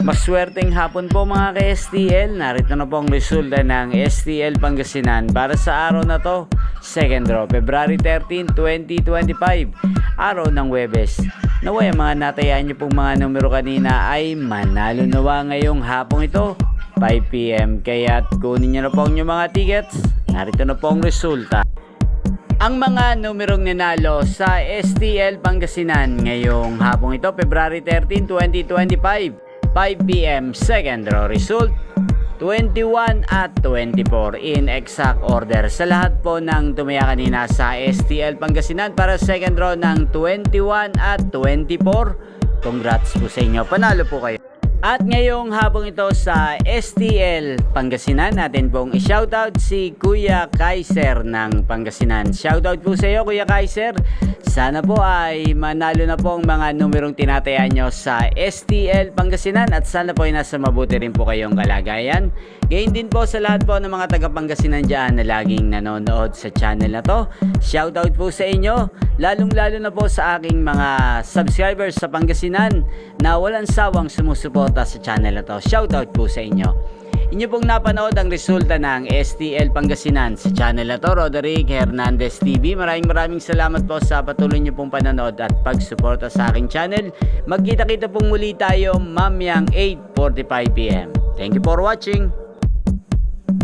Maswerteng hapon po mga ka-STL. Narito na po ang resulta ng STL Pangasinan para sa araw na to, second draw, February 13, 2025, araw ng Huwebes. Naway ang mga natayaan nyo pong mga numero kanina ay manalo nawa ngayong hapong ito, 5 PM. Kaya't kunin nyo na po ang inyong mga tickets. Narito na po ang resulta. Ang mga numerong nanalo sa STL Pangasinan ngayong hapong ito, February 13, 2025, 5 PM, second draw result 21 at 24 in exact order. Sa lahat po ng tumaya kanina sa STL Pangasinan para second draw ng 21 at 24, congrats po sa inyo, panalo po kayo. At ngayong hapong ito sa STL Pangasinan, natin pong i-shoutout si Kuya Kaiser ng Pangasinan. Shoutout po sa iyo Kuya Kaiser. Sana po ay manalo na po ang mga numerong tinatayaan nyo sa STL Pangasinan at sana po ay nasa mabuti rin po kayong kalagayan. Gayon din po sa lahat po ng mga taga Pangasinan dyan na laging nanonood sa channel na to. Shoutout po sa inyo, lalong lalo na po sa aking mga subscribers sa Pangasinan na walang sawang sumusuporta sa channel na to. Shoutout po sa inyo. Inyo pong napanood ang resulta ng STL Pangasinan sa channel na to, Roderick Hernandez TV. Maraming salamat po sa patuloy nyo pong panonood at pagsuporta sa aking channel. Magkita-kita pong muli tayo mamayang 8:45 PM. Thank you for watching.